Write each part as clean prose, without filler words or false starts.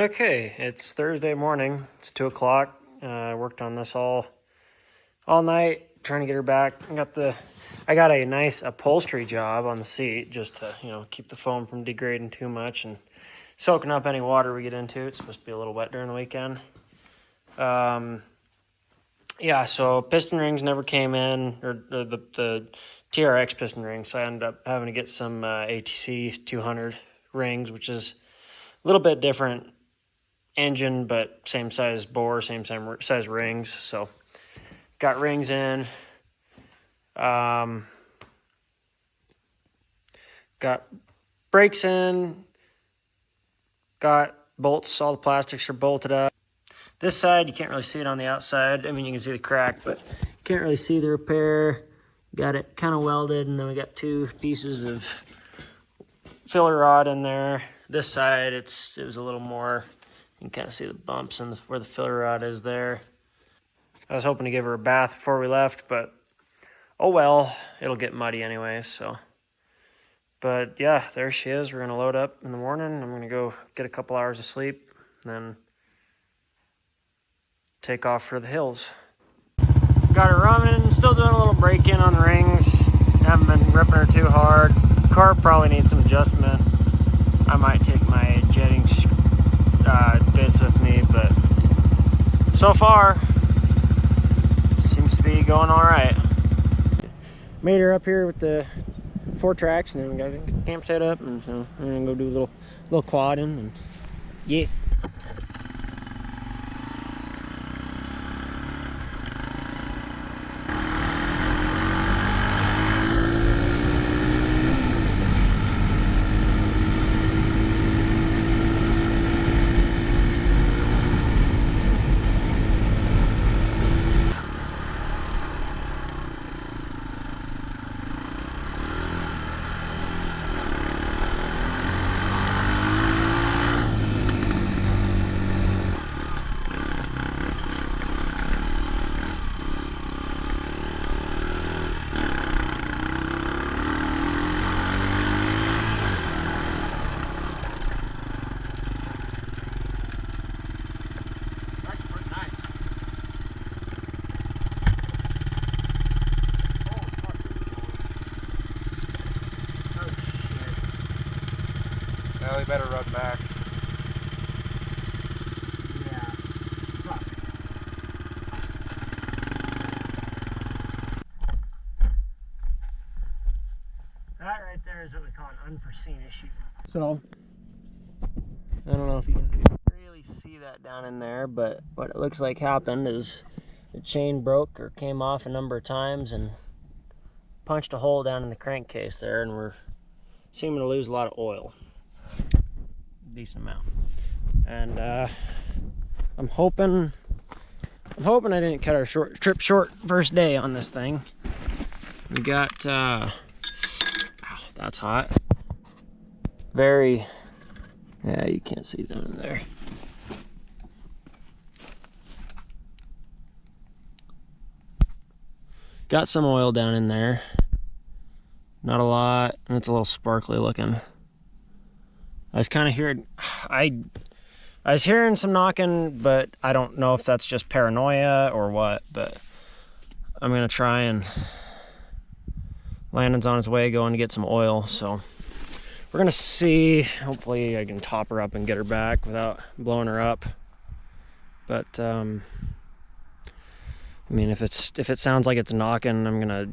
Okay, it's Thursday morning. It's 2 o'clock. I worked on this all night, trying to get her back. I got a nice upholstery job on the seat just to, keep the foam from degrading too much and soaking up any water we get into. It's supposed to be a little wet during the weekend. So piston rings never came in, or the TRX piston rings, so I ended up having to get some ATC 200 rings, which is a little bit different engine, but same size bore, same size rings. So got rings in, got brakes in, got bolts. All the plastics are bolted up. This side, you can't really see it on the outside. I mean, you can see the crack, but you can't really see the repair. Got it kind of welded, and then we got two pieces of filler rod in there. This side, it was a little more. You can kind of see the bumps and where the filler rod is there. I was hoping to give her a bath before we left, but oh well, it'll get muddy anyway, so. But yeah, there she is. We're gonna load up in the morning. I'm gonna go get a couple hours of sleep, and then take off for the hills. Got her running, still doing a little break-in on the rings. Haven't been ripping her too hard. Car probably needs some adjustment. I might take my jetting bits with me, but so far, seems to be going all right. Made her up here with the Fourtrax, and then we got the camp set up, and so I'm gonna go do a little quadding, and yeah. Well, we better run back. Yeah. That right there is what we call an unforeseen issue. So, I don't know if you can really see that down in there, but what it looks like happened is the chain broke or came off a number of times and punched a hole down in the crankcase there, and we're seeming to lose a lot of oil. Decent amount. And I'm hoping I didn't cut our trip short first day on this thing. We got ow, that's hot. Yeah, you can't see down in there. Got some oil down in there. Not a lot, and it's a little sparkly looking. I was kind of hearing, I was hearing some knocking, but I don't know if that's just paranoia or what, but I'm gonna try, and Landon's on his way going to get some oil, so we're gonna see. Hopefully I can top her up and get her back without blowing her up. But I mean, if it sounds like it's knocking, I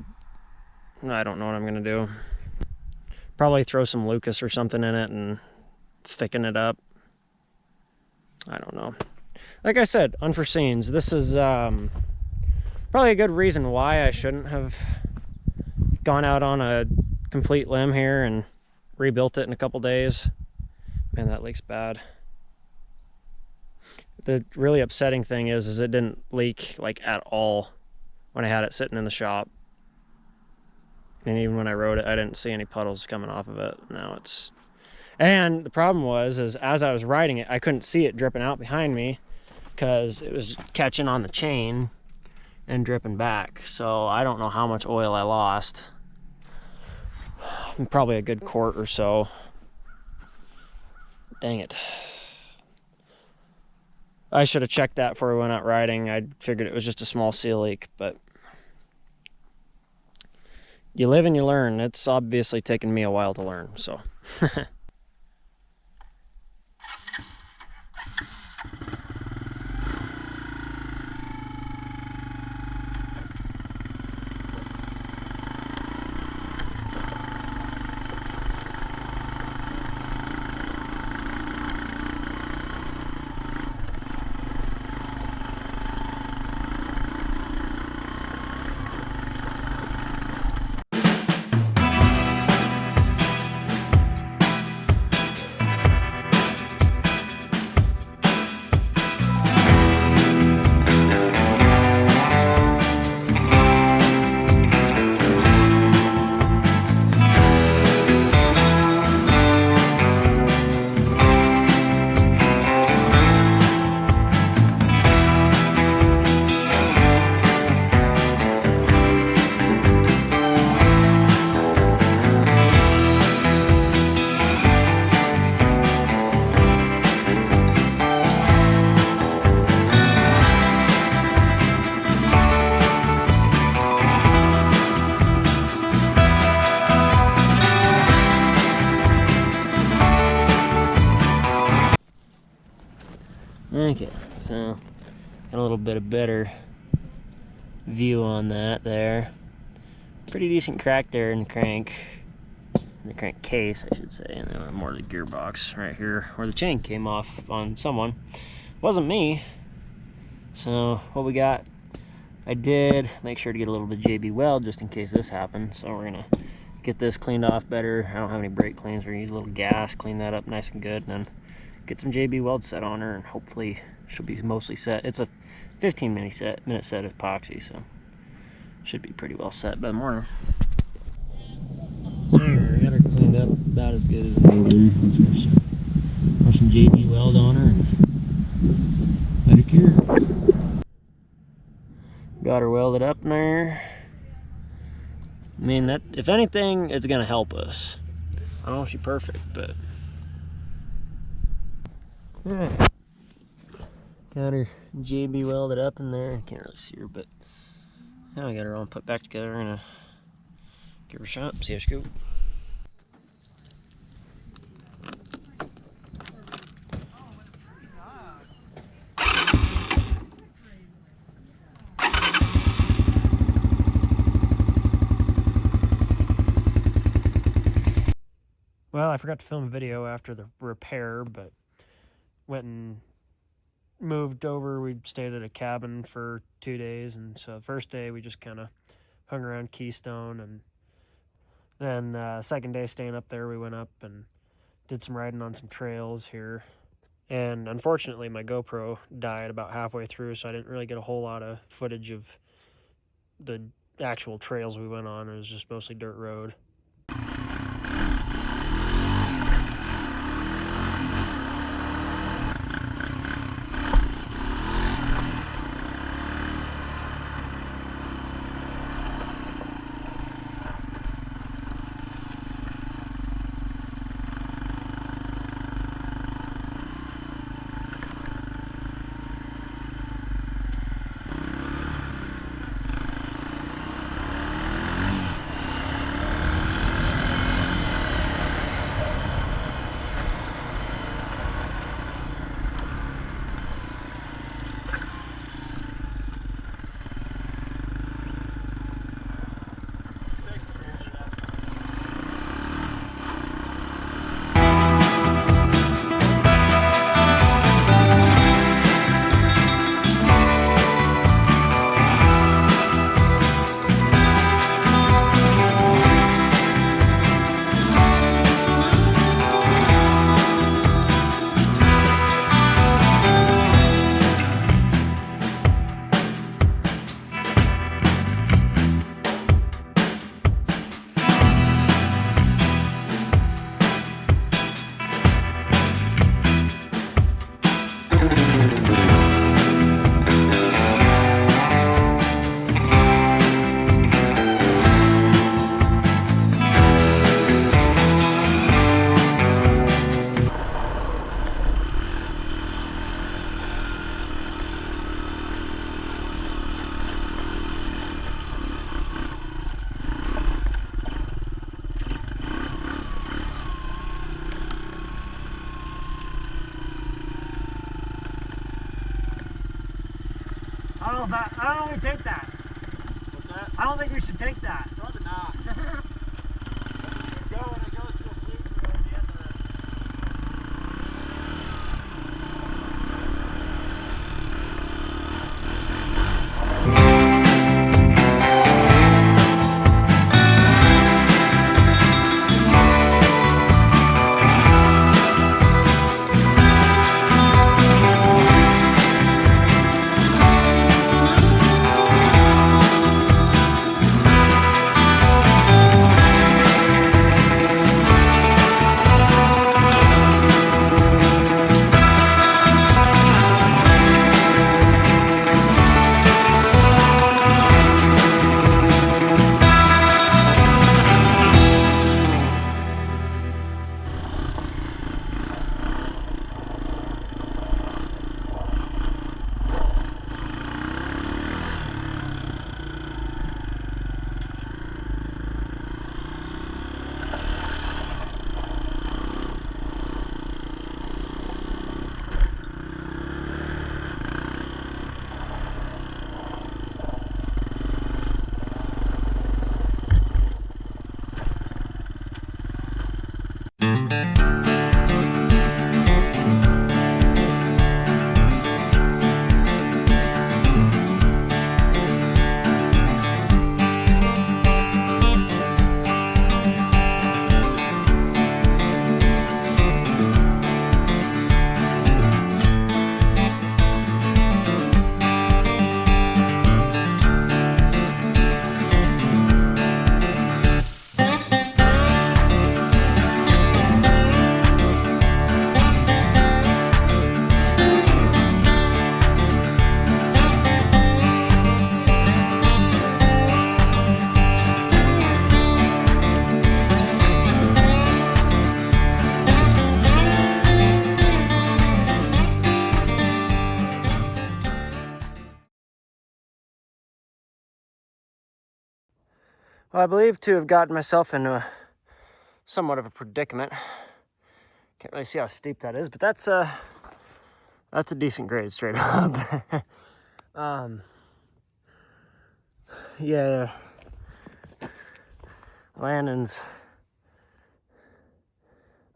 don't know what I'm gonna do. Probably throw some Lucas or something in it and thicken it up. I don't know. Like I said, unforeseens. This is probably a good reason why I shouldn't have gone out on a complete limb here and rebuilt it in a couple days. Man, that leak's bad. The really upsetting thing is it didn't leak like at all when I had it sitting in the shop. And even when I rode it, I didn't see any puddles coming off of it. Now it's... And the problem is as I was riding it, I couldn't see it dripping out behind me because it was catching on the chain and dripping back. So I don't know how much oil I lost. Probably a good quart or so. Dang it. I should have checked that before we went out riding. I figured it was just a small seal leak, but you live and you learn. It's obviously taken me a while to learn, so. Okay, so got a little bit of better view on that there. Pretty decent crack there in the crank case, I should say, and then more of the gearbox right here where the chain came off on someone. Wasn't me. So what we got, I did make sure to get a little bit of JB weld just in case this happened. So we're gonna get this cleaned off better. I don't have any brake cleans. We're gonna use a little gas, clean that up nice and good, and then get some JB weld set on her, and hopefully she'll be mostly set. It's a 15-minute set epoxy, so should be pretty well set by the morning. There, I got her cleaned up about as good as I can. Put some JB weld on her and let her cure. Got her welded up in there. I mean, that, if anything, it's gonna help us. I don't know if she's perfect, but alright. Got her JB welded up in there. I can't really see her, but now I got her all put back together. We're gonna give her a shot, see how she goes. Well, I forgot to film a video after the repair, but went and moved over. We stayed at a cabin for 2 days, and so the first day we just kind of hung around Keystone, and then second day staying up there, we went up and did some riding on some trails here. And unfortunately, my GoPro died about halfway through, so I didn't really get a whole lot of footage of the actual trails we went on. It was just mostly dirt road. I don't know if we take that. What's that? I don't think we should take that. Probably not. Keep going. It goes to a fluke at the end of it. Well, I believe to have gotten myself into somewhat of a predicament. Can't really see how steep that is, but that's a decent grade straight up. Yeah, landing's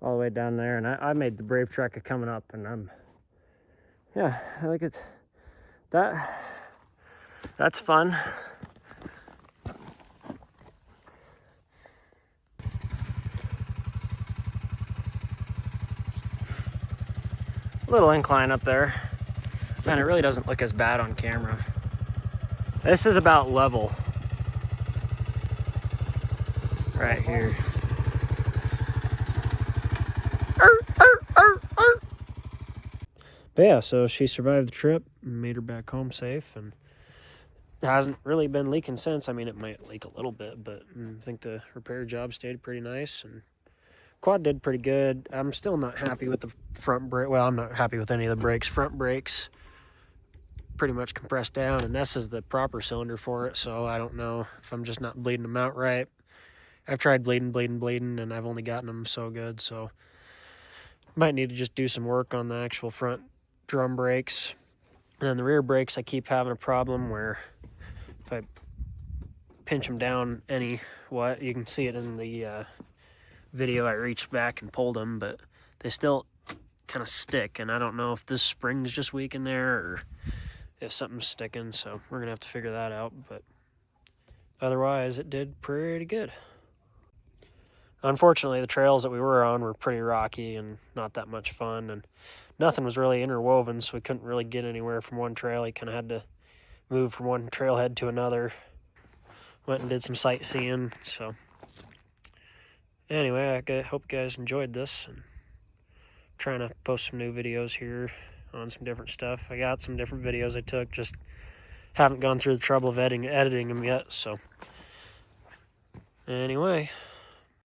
all the way down there, and I made the brave trek of coming up, and yeah, I like it. That's fun. Little incline up there. Man, it really doesn't look as bad on camera. This is about level. Right here. But yeah, so she survived the trip and made her back home safe, and it hasn't really been leaking since. I mean, it might leak a little bit, but I think the repair job stayed pretty nice, and quad did pretty good. I'm still not happy with the front brake. Well, I'm not happy with any of the brakes. Front brakes pretty much compressed down, and this is the proper cylinder for it, so I don't know if I'm just not bleeding them out right. I've tried bleeding, and I've only gotten them so good, so might need to just do some work on the actual front drum brakes. And then the rear brakes, I keep having a problem where if I pinch them down you can see it in the video, I reached back and pulled them, but they still kind of stick, and I don't know if this spring's just weak in there or if something's sticking, so we're gonna have to figure that out. But otherwise, it did pretty good. Unfortunately, the trails that we were on were pretty rocky and not that much fun, and nothing was really interwoven, so we couldn't really get anywhere from one trail. You kind of had to move from one trailhead to another. Went and did some sightseeing, so anyway, I hope you guys enjoyed this, and trying to post some new videos here on some different stuff. I got some different videos I took, just haven't gone through the trouble of editing them yet, so anyway.